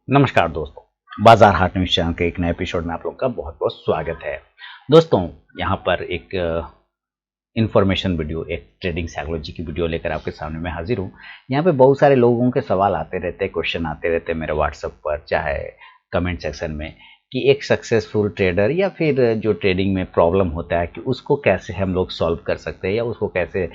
नमस्कार दोस्तों, बाजार हाट न्यूज चैनल के एक नए एपिसोड में आप लोगों का बहुत बहुत स्वागत है। दोस्तों, यहाँ पर एक इन्फॉर्मेशन वीडियो, एक ट्रेडिंग साइकोलॉजी की वीडियो लेकर आपके सामने मैं हाजिर हूँ। यहाँ पे बहुत सारे लोगों के सवाल आते रहते हैं, क्वेश्चन आते रहते हैं मेरे व्हाट्सएप पर, चाहे कमेंट सेक्शन में, कि एक सक्सेसफुल ट्रेडर या फिर जो ट्रेडिंग में प्रॉब्लम होता है कि उसको कैसे हम लोग सॉल्व कर सकते हैं या उसको कैसे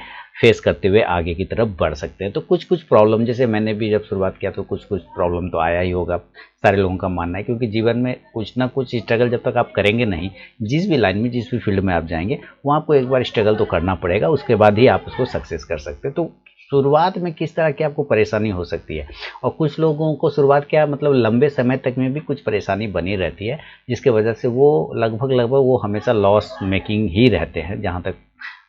फेस करते हुए आगे की तरफ बढ़ सकते हैं। तो कुछ कुछ प्रॉब्लम, जैसे मैंने भी जब शुरुआत किया तो कुछ कुछ प्रॉब्लम तो आया ही होगा, सारे लोगों का मानना है, क्योंकि जीवन में कुछ ना कुछ स्ट्रगल जब तक आप करेंगे नहीं, जिस भी लाइन में जिस भी फील्ड में आप जाएंगे वहाँ आपको एक बार स्ट्रगल तो करना पड़ेगा, उसके बाद ही आप उसको सक्सेस कर सकते हैं। तो शुरुआत में किस तरह की आपको परेशानी हो सकती है, और कुछ लोगों को शुरुआत क्या मतलब लंबे समय तक में भी कुछ परेशानी बनी रहती है, जिसके वजह से वो लगभग वो हमेशा लॉस मेकिंग ही रहते हैं। जहाँ तक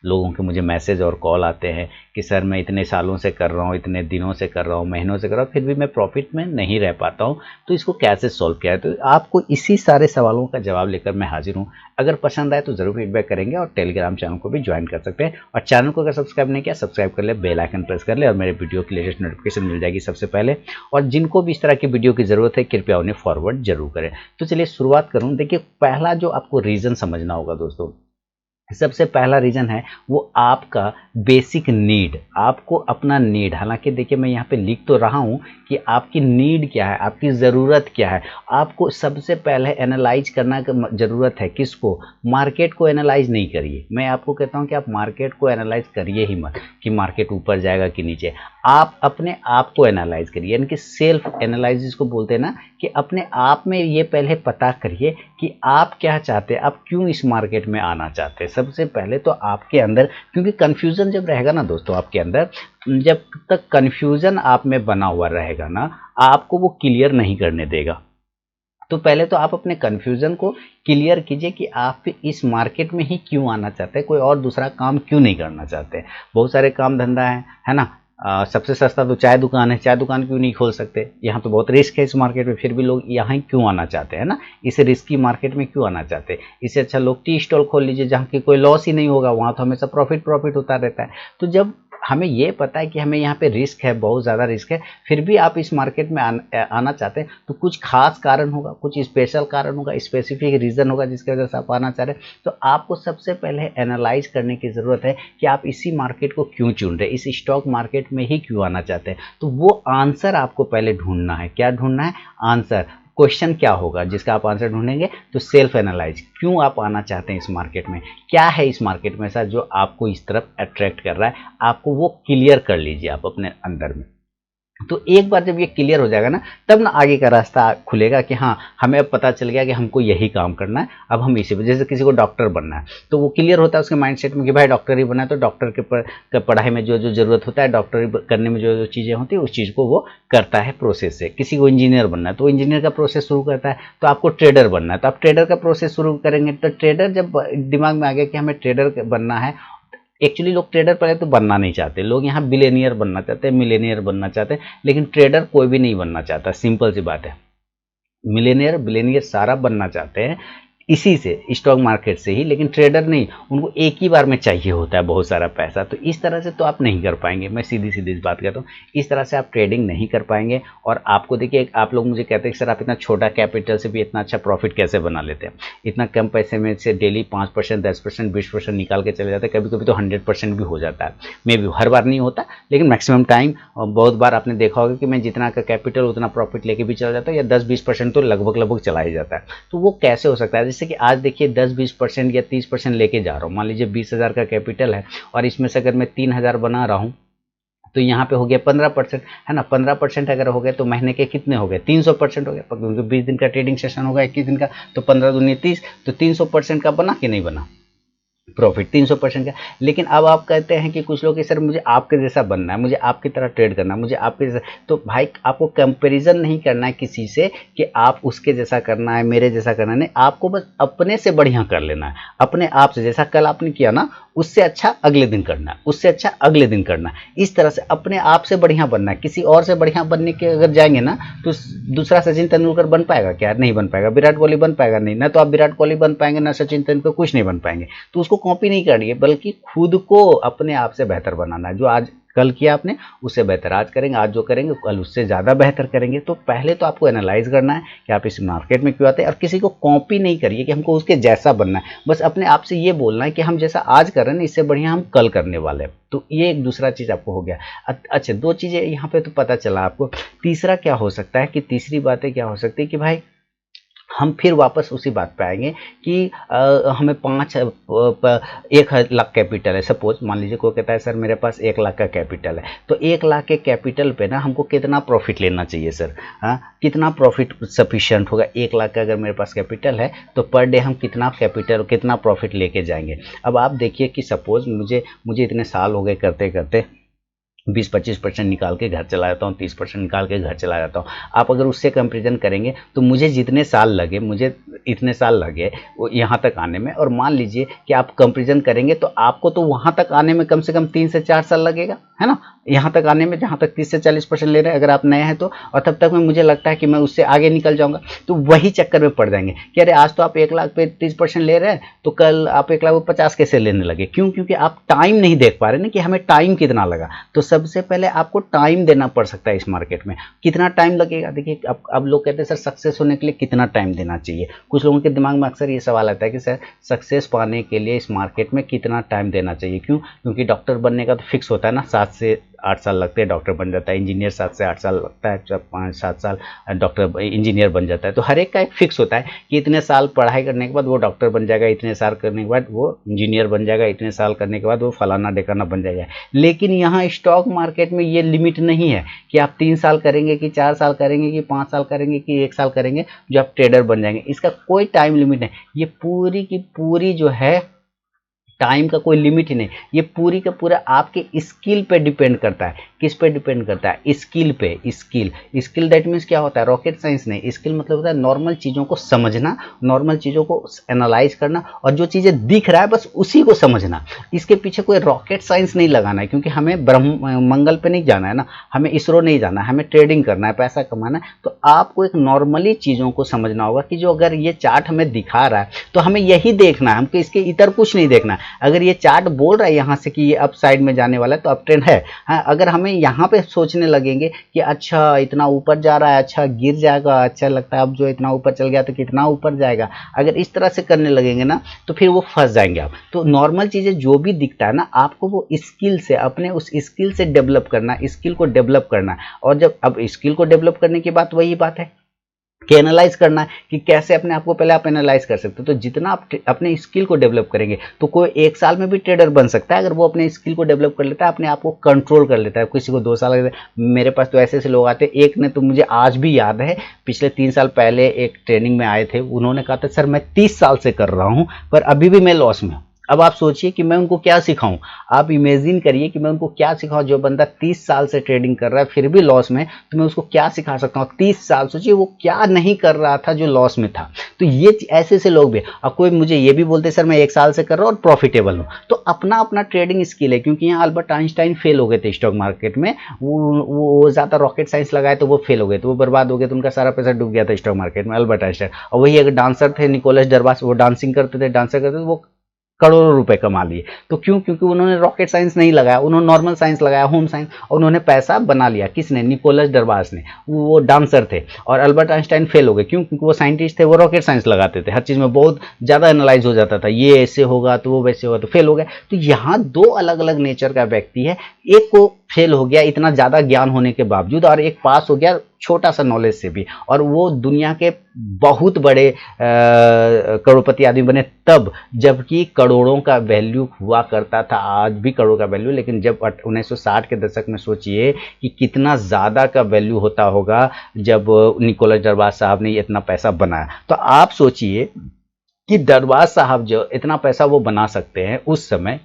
लोगों के मुझे मैसेज और कॉल आते हैं कि सर मैं इतने सालों से कर रहा हूँ, इतने दिनों से कर रहा हूँ, महीनों से कर रहा हूँ, फिर भी मैं प्रॉफिट में नहीं रह पाता हूँ, तो इसको कैसे सॉल्व किया है। तो आपको इसी सारे सवालों का जवाब लेकर मैं हाजिर हूँ। अगर पसंद आए तो ज़रूर फीडबैक करेंगे, और टेलीग्राम चैनल को भी ज्वाइन कर सकते हैं। और चैनल को अगर सब्सक्राइब नहीं किया, सब्सक्राइब कर ले, बेल आइकन प्रेस कर ले, और मेरे वीडियो की लेटेस्ट नोटिफिकेशन मिल जाएगी सबसे पहले। और जिनको भी इस तरह की वीडियो की ज़रूरत है, कृपया उन्हें फॉरवर्ड जरूर करें। तो चलिए शुरुआत करूँ। देखिए, पहला जो आपको रीज़न समझना होगा दोस्तों, सबसे पहला रीजन है वो आपका बेसिक नीड। आपको अपना नीड, हालांकि देखिए मैं यहाँ पे लिख तो रहा हूँ कि आपकी नीड क्या है, आपकी ज़रूरत क्या है, आपको सबसे पहले एनालाइज करना ज़रूरत है। किसको? मार्केट को एनालाइज नहीं करिए। मैं आपको कहता हूँ कि आप मार्केट को एनालाइज करिए ही मत कि मार्केट ऊपर जाएगा कि नीचे। आप अपने आप को एनालाइज करिए, यानी कि सेल्फ एनालाइसिस को बोलते हैं ना, कि अपने आप में ये पहले पता करिए कि आप क्या चाहते हैं, आप क्यों इस मार्केट में आना चाहते हैं। सबसे पहले तो आपके अंदर, क्योंकि कन्फ्यूज़न जब रहेगा ना दोस्तों आपके अंदर, जब तक कन्फ्यूज़न आप में बना हुआ रहेगा ना, आपको वो क्लियर नहीं करने देगा। तो पहले तो आप अपने कन्फ्यूज़न को क्लियर कीजिए कि आप इस मार्केट में ही क्यों आना चाहते हैं, कोई और दूसरा काम क्यों नहीं करना चाहते। बहुत सारे काम धंधा है ना। सबसे सस्ता तो चाय दुकान है, चाय दुकान क्यों नहीं खोल सकते। यहाँ तो बहुत रिस्क है इस मार्केट में, फिर भी लोग यहाँ क्यों आना चाहते हैं ना, इस रिस्की मार्केट में क्यों आना चाहते हैं। इससे अच्छा लोग टी स्टॉल खोल लीजिए, जहाँ की कोई लॉस ही नहीं होगा, वहाँ तो हमेशा प्रॉफिट प्रॉफिट होता रहता है। तो जब हमें ये पता है कि हमें यहाँ पे रिस्क है, बहुत ज़्यादा रिस्क है, फिर भी आप इस मार्केट में आना चाहते हैं, तो कुछ खास कारण होगा, कुछ स्पेशल कारण होगा, स्पेसिफिक रीज़न होगा जिसकी वजह से आप आना चाह रहे हैं। तो आपको सबसे पहले एनालाइज करने की ज़रूरत है कि आप इसी मार्केट को क्यों चुन रहे हैं, इस स्टॉक मार्केट में ही क्यों आना चाहते हैं। तो वो आंसर आपको पहले ढूंढना है। क्या ढूंढना है? आंसर। क्वेश्चन क्या होगा जिसका आप आंसर ढूंढेंगे? तो सेल्फ एनालाइज, क्यों आप आना चाहते हैं इस मार्केट में, क्या है इस मार्केट में ऐसा जो आपको इस तरफ अट्रैक्ट कर रहा है, आपको वो क्लियर कर लीजिए आप अपने अंदर में। तो एक बार जब ये क्लियर हो जाएगा ना, तब ना आगे का रास्ता खुलेगा कि हाँ, हमें अब पता चल गया कि हमको यही काम करना है, अब हम इसी वजह से, किसी को डॉक्टर बनना है तो वो क्लियर होता है उसके माइंडसेट में कि भाई डॉक्टर ही बनना है, तो डॉक्टर के पढ़ाई में जो जो ज़रूरत होता है, डॉक्टर करने में जो जो चीज़ें होती है, उस चीज़ को वो करता है प्रोसेस से। किसी को इंजीनियर बनना है तो इंजीनियर का प्रोसेस शुरू करता है। तो आपको ट्रेडर बनना है तो आप ट्रेडर का प्रोसेस शुरू करेंगे। तो ट्रेडर जब दिमाग में आ गया कि हमें ट्रेडर बनना है, एक्चुअली लोग ट्रेडर पहले तो बनना नहीं चाहते, लोग यहाँ बिलियनियर बनना चाहते हैं, मिलेनियर बनना चाहते हैं, लेकिन ट्रेडर कोई भी नहीं बनना चाहता। सिंपल सी बात है, मिलेनियर बिलियनियर सारा बनना चाहते हैं इसी से, स्टॉक मार्केट से ही, लेकिन ट्रेडर नहीं। उनको एक ही बार में चाहिए होता है बहुत सारा पैसा। तो इस तरह से तो आप नहीं कर पाएंगे। मैं सीधी सीधी इस बात कहता हूँ, इस तरह से आप ट्रेडिंग नहीं कर पाएंगे। और आपको देखिए, आप लोग मुझे कहते हैं कि सर आप इतना छोटा कैपिटल से भी इतना अच्छा प्रॉफिट कैसे बना लेते हैं, इतना कम पैसे में से डेली 5%, 10%, 20% निकाल के चले जाते हैं, कभी कभी तो 100% भी हो जाता है। मे भी हर बार नहीं होता, लेकिन मैक्सिमम टाइम बहुत बार आपने देखा होगा कि मैं जितना का कैपिटल उतना प्रॉफिट लेके भी चला जाता हूँ, या 10-20% तो लगभग चला ही जाता है। तो वो कैसे हो सकता है? जैसे कि आज देखिए 10-20% या 30% लेके जा रहा हूँ, मान लीजिए 20,000 का कैपिटल है, और इसमें से अगर मैं 3,000 बना रहा हूँ, तो यहाँ पे हो गया 15%, है ना। 15% अगर हो गए तो महीने के कितने हो गए? 300% हो गया, क्योंकि 20 दिन का ट्रेडिंग सेशन होगा, 21 दिन का, तो 15 दूनी 30, तो 300% का बना कि नहीं बना प्रॉफिट? 300% का। लेकिन अब आप कहते हैं कि कुछ लोग कि सर मुझे आपके जैसा बनना है, मुझे आपकी तरह ट्रेड करना है, मुझे आपके जैसा। तो भाई आपको कंपैरिजन नहीं करना है किसी से कि आप उसके जैसा करना है, मेरे जैसा करना है, नहीं। आपको बस अपने से बढ़िया कर लेना है, अपने आप से। जैसा कल आपने किया ना, उससे अच्छा अगले दिन करना है, उससे अच्छा अगले दिन करना है। इस तरह से अपने आप से बढ़िया बनना है। किसी और से बढ़िया बनने के अगर जाएंगे ना, तो दूसरा सचिन तेंदुलकर बन पाएगा क्या? नहीं बन पाएगा। विराट कोहली बन पाएगा? नहीं। ना तो आप विराट कोहली बन पाएंगे, ना सचिन तेंदुलकर, कुछ नहीं बन पाएंगे। तो उसको कॉपी नहीं करनी है, बल्कि खुद को अपने आप से बेहतर बनाना है। जो आज कल किया आपने उससे बेहतर आज करेंगे, आज जो करेंगे कल उससे ज़्यादा बेहतर करेंगे। तो पहले तो आपको एनालाइज करना है कि आप इस मार्केट में क्यों आते हैं, और किसी को कॉपी नहीं करिए कि हमको उसके जैसा बनना है। बस अपने आप से ये बोलना है कि हम जैसा आज कर रहे हैं इससे बढ़िया हम कल करने वाले हैं। तो ये एक दूसरा चीज़ आपको हो गया। अच्छा, दो चीज़ें यहाँ पे तो पता चला आपको। तीसरा क्या हो सकता है कि तीसरी बातें क्या हो सकती है कि भाई हम फिर वापस उसी बात पे आएंगे कि हमें 1 लाख कैपिटल है। सपोज मान लीजिए कोई कहता है सर मेरे पास 1 लाख का कैपिटल है, तो 1 लाख के कैपिटल पे ना हमको कितना प्रॉफिट लेना चाहिए सर? हाँ, कितना प्रॉफिट सफिशिएंट होगा? 1 लाख का अगर मेरे पास कैपिटल है तो पर डे हम कितना कैपिटल, कितना प्रॉफिट लेके जाएंगे? अब आप देखिए कि सपोज मुझे इतने साल हो गए करते करते 20-25% निकाल के घर चला जाता हूँ, 30% निकाल के घर चला जाता हूँ। आप अगर उससे कंपेरिजन करेंगे तो मुझे जितने साल लगे, मुझे इतने साल लगे वो यहाँ तक आने में, और मान लीजिए कि आप कंपेरिजन करेंगे तो आपको तो वहाँ तक आने में कम से कम 3 से 4 साल लगेगा, है ना? यहाँ तक आने में जहाँ तक 30 से 40% ले रहे हैं अगर आप नए हैं तो, और तब तक में मुझे लगता है कि मैं उससे आगे निकल जाऊँगा। तो वही चक्कर में पड़ जाएंगे कि अरे आज तो आप 1 लाख पे 30% ले रहे हैं तो कल आप 1 लाख पे 50 कैसे लेने लगे? क्यों? क्योंकि आप टाइम नहीं देख पा रहे ना कि हमें टाइम कितना लगा। तो सबसे पहले आपको टाइम देना पड़ सकता है इस मार्केट में। कितना टाइम लगेगा? देखिए अब लोग कहते हैं सर सक्सेस होने के लिए कितना टाइम देना चाहिए। कुछ लोगों के दिमाग में अक्सर ये सवाल आता है कि सर सक्सेस पाने के लिए इस मार्केट में कितना टाइम देना चाहिए। क्यों? क्योंकि डॉक्टर बनने का तो फिक्स होता है ना, 7 से 8 साल लगते हैं डॉक्टर बन जाता है। इंजीनियर 7 से 8 साल लगता है, जब 5-7 साल डॉक्टर इंजीनियर बन जाता है। तो हर एक का एक फिक्स होता है कि इतने साल पढ़ाई करने के बाद वो डॉक्टर बन जाएगा, इतने साल करने के बाद वो इंजीनियर बन जाएगा, इतने साल करने के बाद वो फलाना ढेकाना बन जाएगा। लेकिन यहाँ स्टॉक मार्केट में ये लिमिट नहीं है कि आप 3 साल करेंगे कि 4 साल करेंगे कि 5 साल करेंगे कि 1 साल करेंगे जो आप ट्रेडर बन जाएंगे। इसका कोई टाइम लिमिट नहीं। ये पूरी की पूरी जो है टाइम का कोई लिमिट ही नहीं। ये पूरी का पूरा आपके स्किल पे डिपेंड करता है। किस पे डिपेंड करता है? स्किल पे। स्किल दैट मीन्स क्या होता है? रॉकेट साइंस नहीं। स्किल मतलब होता है नॉर्मल चीज़ों को समझना, नॉर्मल चीज़ों को एनालाइज करना, और जो चीज़ें दिख रहा है बस उसी को समझना। इसके पीछे कोई रॉकेट साइंस नहीं लगाना है, क्योंकि हमें मंगल पे नहीं जाना है ना, हमें इसरो नहीं जाना है, हमें ट्रेडिंग करना है, पैसा कमाना है। तो आपको एक नॉर्मली चीज़ों को समझना होगा कि जो अगर ये चार्ट हमें दिखा रहा है तो हमें यही देखना है, हमको इसके इतर कुछ नहीं देखना है। अगर ये चार्ट बोल रहा है यहाँ से कि ये अप साइड में जाने वाला है तो अप ट्रेंड है। हाँ, अगर हमें यहाँ पे सोचने लगेंगे कि अच्छा इतना ऊपर जा रहा है, अच्छा गिर जाएगा, अच्छा लगता है अब जो इतना ऊपर चल गया तो कितना ऊपर जाएगा, अगर इस तरह से करने लगेंगे ना तो फिर वो फंस जाएंगे आप। तो नॉर्मल चीज़ें जो भी दिखता है ना, आपको वो स्किल से, अपने उस स्किल से डेवलप करना, स्किल को डेवलप करना। और जब अब स्किल को डेवलप करने की बात वही बात है कि एनालाइज करना है कि कैसे अपने आप को पहले आप एनालाइज कर सकते हो। तो जितना आप अपने स्किल को डेवलप करेंगे तो कोई 1 साल में भी ट्रेडर बन सकता है अगर वो अपने स्किल को डेवलप कर लेता है, अपने आप को कंट्रोल कर लेता है। किसी को 2 साल लगते हैं। मेरे पास तो ऐसे ऐसे लोग आते हैं। एक ने तो मुझे आज भी याद है, पिछले 3 साल पहले एक ट्रेनिंग में आए थे। उन्होंने कहा था सर मैं 30 साल से कर रहा हूँ पर अभी भी मैं लॉस में हूँ। अब आप सोचिए कि मैं उनको क्या सिखाऊं। आप इमेजिन करिए कि मैं उनको क्या सिखाऊं। जो बंदा 30 साल से ट्रेडिंग कर रहा है फिर भी लॉस में, तो मैं उसको क्या सिखा सकता हूं? 30 साल सोचिए वो क्या नहीं कर रहा था जो लॉस में था। तो ये ऐसे ऐसे लोग भी। अब कोई मुझे ये भी बोलते सर मैं 1 साल से कर रहा हूं और प्रॉफिटेबल हूं। तो अपना अपना ट्रेडिंग स्किल है। क्योंकि यहाँ अल्बर्ट आइंस्टाइन फेल हो गए थे स्टॉक मार्केट में। वो ज्यादा रॉकेट साइंस लगाए तो वो फेल हो गए, तो वो बर्बाद हो गए, तो उनका सारा पैसा डूब गया था स्टॉक मार्केट में, अल्बर्ट आइंस्टाइन। और वही एक डांसर थे निकोलस डरबास, वो डांसिंग करते थे, डांसर करते थे, वो करोड़ों रुपए कमा लिए। तो क्यों? क्योंकि उन्होंने रॉकेट साइंस नहीं लगाया, उन्होंने नॉर्मल साइंस लगाया, होम साइंस, और उन्होंने पैसा बना लिया। किसने? निकोलस डरबास ने। वो डांसर थे। और अल्बर्ट आइंस्टाइन फेल हो गए। क्यों? क्योंकि वो साइंटिस्ट थे, वो रॉकेट साइंस लगाते थे, हर चीज में बहुत ज्यादा एनालाइज हो जाता था, ये ऐसे होगा तो वो वैसे होगा, तो फेल हो गए। तो यहाँ 2 अलग अलग नेचर का व्यक्ति है। एक को फेल हो गया इतना ज्यादा ज्ञान होने के बावजूद, और एक पास हो गया छोटा सा नॉलेज से भी, और वो दुनिया के बहुत बड़े करोड़पति आदमी बने तब, जबकि करोड़ों का वैल्यू हुआ करता था। आज भी करोड़ का वैल्यू, लेकिन जब 1960 के दशक में सोचिए कि कितना ज़्यादा का वैल्यू होता होगा जब निकोलस डरबास साहब ने इतना पैसा बनाया। तो आप सोचिए कि डरबास साहब जो इतना पैसा वो बना सकते हैं उस समय,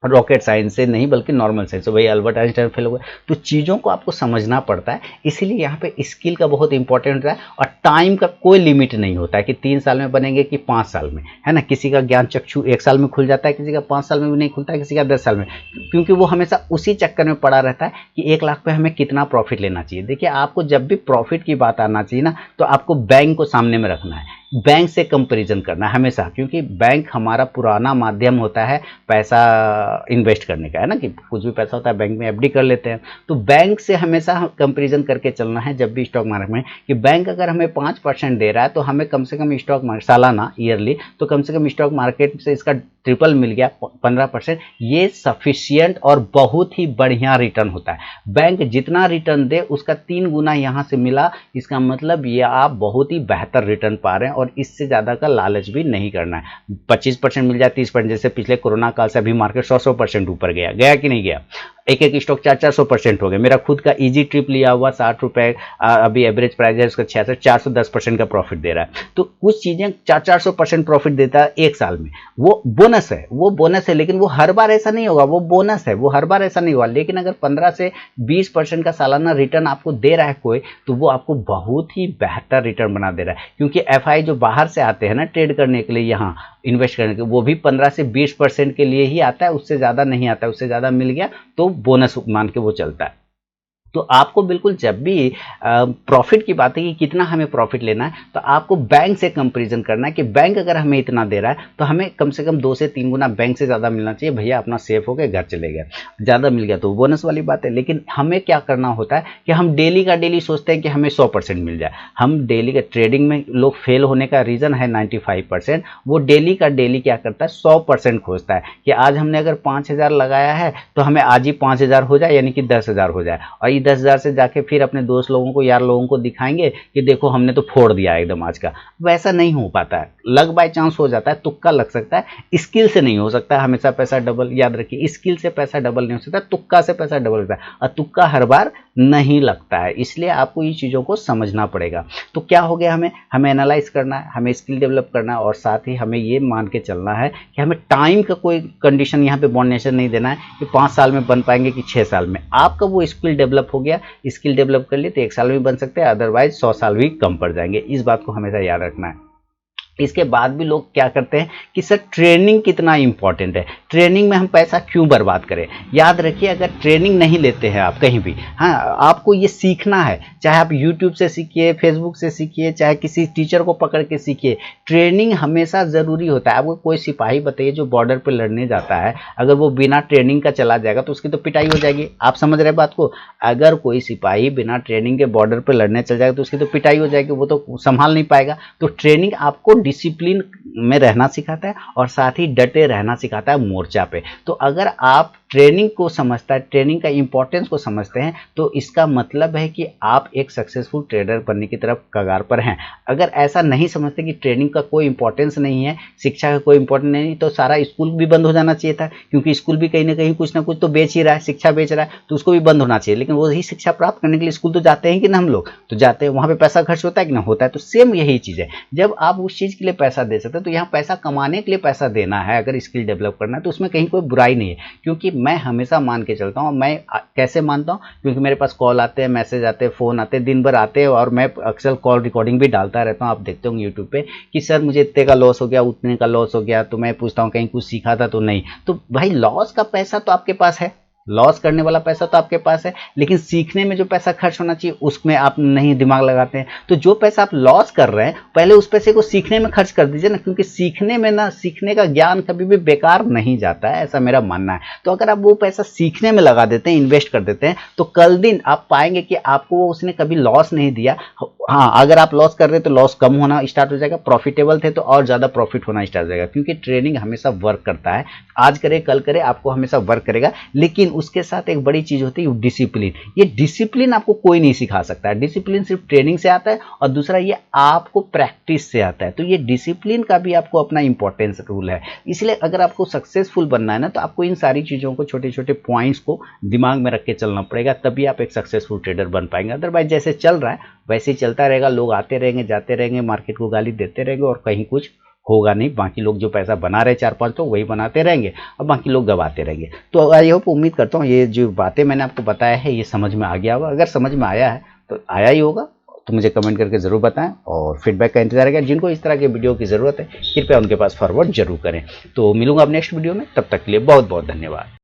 रॉकेट साइंस से नहीं बल्कि नॉर्मल साइंस से। वही अल्बर्ट आइंस्टाइन फेल हो गए। तो चीज़ों को आपको समझना पड़ता है। इसीलिए यहाँ पे स्किल का बहुत इंपॉर्टेंट होता है, और टाइम का कोई लिमिट नहीं होता है कि 3 साल में बनेंगे कि 5 साल में, है ना। किसी का ज्ञान चक्षु 1 साल में खुल जाता है, किसी का 5 साल में भी नहीं खुलता है, किसी का 10 साल में, क्योंकि वो हमेशा उसी चक्कर में पड़ा रहता है कि 1 लाख पे हमें कितना प्रॉफिट लेना चाहिए। देखिए आपको जब भी प्रॉफिट की बात आना चाहिए ना, तो आपको बैंक को सामने में रखना है। बैंक से कंपैरिजन करना है हमेशा, क्योंकि बैंक हमारा पुराना माध्यम होता है पैसा इन्वेस्ट करने का, है ना, कि कुछ भी पैसा होता है बैंक में एफडी कर लेते हैं। तो बैंक से हमेशा कंपैरिजन करके चलना है जब भी स्टॉक मार्केट में, कि बैंक अगर हमें 5% दे रहा है तो हमें कम से कम स्टॉक मार्केट सालाना ईयरली, तो कम से कम स्टॉक मार्केट से इसका ट्रिपल मिल गया 15%, ये सफिशियंट और बहुत ही बढ़िया रिटर्न होता है। बैंक जितना रिटर्न दे उसका 3 गुना यहाँ से मिला, इसका मतलब ये आप बहुत ही बेहतर रिटर्न पा रहे हैं और इससे ज़्यादा का लालच भी नहीं करना है। 25% मिल जाए, 30%, जैसे पिछले कोरोना काल से अभी मार्केट 100% ऊपर गया, गया कि नहीं गया, एक एक स्टॉक 400% हो गया। मेरा खुद का इजी ट्रिप लिया हुआ 60 रुपए अभी एवरेज प्राइस है उसका 66, 410% का प्रॉफिट दे रहा है। तो कुछ चीज़ें 400% प्रॉफिट देता है एक साल में, वो बोनस है, वो बोनस है, लेकिन वो हर बार ऐसा नहीं होगा, वो बोनस है, वो हर बार ऐसा नहीं होगा। लेकिन अगर 15 से 20% का सालाना रिटर्न आपको दे रहा है कोई, तो वो आपको बहुत ही बेहतर रिटर्न बना दे रहा है। क्योंकि एफआई जो बाहर से आते हैं ना ट्रेड करने के लिए, यहाँ इन्वेस्ट करने के, वो भी 15 से 20% के लिए ही आता है, उससे ज़्यादा नहीं आता है। उससे ज़्यादा मिल गया तो बोनस मान के वो चलता है। तो आपको बिल्कुल जब भी प्रॉफिट की बात है कि कितना हमें प्रॉफिट लेना है, तो आपको बैंक से कंपैरिजन करना है कि बैंक अगर हमें इतना दे रहा है तो हमें कम से कम 2 से 3 गुना बैंक से ज़्यादा मिलना चाहिए। भैया अपना सेफ हो गए, घर चले गए, ज़्यादा मिल गया तो बोनस वाली बात है। लेकिन हमें क्या करना होता है कि हम डेली का डेली सोचते हैं कि हमें 100% मिल जाए। हम डेली का ट्रेडिंग में लोग फेल होने का रीज़न है 95%, वो डेली का डेली क्या करता है 100% खोजता है कि आज हमने अगर 5,000 लगाया है तो हमें आज ही 5,000 हो जाए, यानी कि 10,000 हो जाए, और 10,000 से जाके फिर अपने दोस्त लोगों को, यार लोगों को दिखाएंगे कि देखो हमने तो फोड़ दिया एकदम आज का। वैसा नहीं हो पाता है, लक बाय चांस हो जाता है, तुक्का लग सकता है, स्किल से नहीं हो सकता है हमेशा पैसा डबल। याद रखिए, स्किल से पैसा डबल नहीं हो सकता, तुक्का से पैसा डबल होता है, और तुक्का हर बार नहीं लगता है। इसलिए आपको ये चीज़ों को समझना पड़ेगा। तो क्या हो गया, हमें एनालाइज करना है, हमें स्किल डेवलप करना है, और साथ ही हमें ये मान के चलना है कि हमें टाइम का कोई कंडीशन यहाँ पे बॉन्डेशन नहीं देना है कि 5 साल में बन पाएंगे कि 6 साल में। आपका वो स्किल डेवलप हो गया, स्किल डेवलप कर लिए तो 1 साल में बन सकते हैं, अदरवाइज 100 साल भी कम पड़ जाएंगे। इस बात को हमेशा याद रखना है। इसके बाद भी लोग क्या करते हैं कि सर ट्रेनिंग कितना इंपॉर्टेंट है, ट्रेनिंग में हम पैसा क्यों बर्बाद करें। याद रखिए, अगर ट्रेनिंग नहीं लेते हैं आप कहीं भी, हाँ, आपको ये सीखना है, चाहे आप यूट्यूब से सीखिए, फेसबुक से सीखिए, चाहे किसी टीचर को पकड़ के सीखिए, ट्रेनिंग हमेशा ज़रूरी होता है। आपको कोई सिपाही बताइए जो बॉर्डर पर लड़ने जाता है, अगर वो बिना ट्रेनिंग का चला जाएगा तो उसकी तो पिटाई हो जाएगी। आप समझ रहे बात को, अगर कोई सिपाही बिना ट्रेनिंग के बॉर्डर पर लड़ने चल जाएगा तो उसकी तो पिटाई हो जाएगी, वो तो संभाल नहीं पाएगा। तो ट्रेनिंग आपको डिसिप्लिन में रहना सिखाता है और साथ ही डटे रहना सिखाता है मोर्चा पे। तो अगर आप ट्रेनिंग को समझता है, ट्रेनिंग का इंपॉर्टेंस को समझते हैं, तो इसका मतलब है कि आप एक सक्सेसफुल ट्रेडर बनने की तरफ कगार पर हैं। अगर ऐसा नहीं समझते कि ट्रेनिंग का कोई इंपॉर्टेंस नहीं है, शिक्षा का कोई इंपॉर्टेंस नहीं, तो सारा स्कूल भी बंद हो जाना चाहिए था, क्योंकि स्कूल भी कहीं ना कहीं कुछ ना कुछ तो बेच ही रहा है, शिक्षा बेच रहा है, तो उसको भी बंद होना चाहिए। लेकिन वही शिक्षा प्राप्त करने के लिए स्कूल तो जाते हैं कि ना, हम लोग तो जाते हैं, वहाँ पे पैसा खर्च होता है कि ना होता है। तो सेम यही चीज़ है, जब आप उस चीज़ के लिए पैसा दे सकते हैं तो यहाँ पैसा कमाने के लिए पैसा देना है। अगर स्किल डेवलप करना है तो उसमें कहीं कोई बुराई नहीं है, क्योंकि मैं हमेशा मान के चलता हूँ। मैं कैसे मानता हूँ, क्योंकि मेरे पास कॉल आते हैं, मैसेज आते हैं, फ़ोन आते हैं, दिन भर आते हैं, और मैं अक्सर कॉल रिकॉर्डिंग भी डालता रहता हूँ। आप देखते होंगे यूट्यूब पे कि सर मुझे इतने का लॉस हो गया, उतने का लॉस हो गया, तो मैं पूछता हूँ कहीं कुछ सीखा था तो नहीं। तो भाई लॉस का पैसा तो आपके पास है, लॉस करने वाला पैसा तो आपके पास है, लेकिन सीखने में जो पैसा खर्च होना चाहिए उसमें आप नहीं दिमाग लगाते हैं। तो जो पैसा आप लॉस कर रहे हैं, पहले उस पैसे को सीखने में खर्च कर दीजिए ना, क्योंकि सीखने में ना, सीखने का ज्ञान कभी भी बेकार नहीं जाता है, ऐसा मेरा मानना है। तो अगर आप वो पैसा सीखने में लगा देते हैं, इन्वेस्ट कर देते हैं, तो कल दिन आप पाएंगे कि आपको उसने कभी लॉस नहीं दिया। हाँ, अगर आप लॉस कर रहे हैं तो लॉस कम होना स्टार्ट हो जाएगा, प्रॉफिटेबल थे तो और ज़्यादा प्रॉफिट होना स्टार्ट हो जाएगा, क्योंकि ट्रेनिंग हमेशा वर्क करता है। आज करे कल करे, आपको हमेशा वर्क करेगा। लेकिन उसके साथ एक बड़ी चीज होती है डिसिप्लिन। ये डिसिप्लिन आपको कोई नहीं सिखा सकता है, डिसिप्लिन सिर्फ ट्रेनिंग से आता है, और दूसरा ये आपको प्रैक्टिस से आता है। तो ये डिसिप्लिन का भी आपको अपना इंपॉर्टेंस रूल है। इसलिए अगर आपको सक्सेसफुल बनना है ना, तो आपको इन सारी चीजों को, छोटे छोटे पॉइंट्स को दिमाग में रख के चलना पड़ेगा, तभी आप एक सक्सेसफुल ट्रेडर बन पाएंगे। अदरवाइज जैसे चल रहा है वैसे ही चलता रहेगा, लोग आते रहेंगे, जाते रहेंगे, मार्केट को गाली देते रहेंगे, और कहीं कुछ होगा नहीं। बाकी लोग जो पैसा बना रहे 4-5 तो वही बनाते रहेंगे, और बाकी लोग गवाते रहेंगे। तो आई होप, उम्मीद करता हूँ ये जो बातें मैंने आपको बताया है ये समझ में आ गया होगा। अगर समझ में आया है तो आया ही होगा, तो मुझे कमेंट करके ज़रूर बताएं, और फीडबैक का इंतजार है। जिनको इस तरह के वीडियो की ज़रूरत है कृपया उनके पास फॉरवर्ड जरूर करें। तो मिलूंगा अब नेक्स्ट वीडियो में, तब तक के लिए बहुत बहुत धन्यवाद।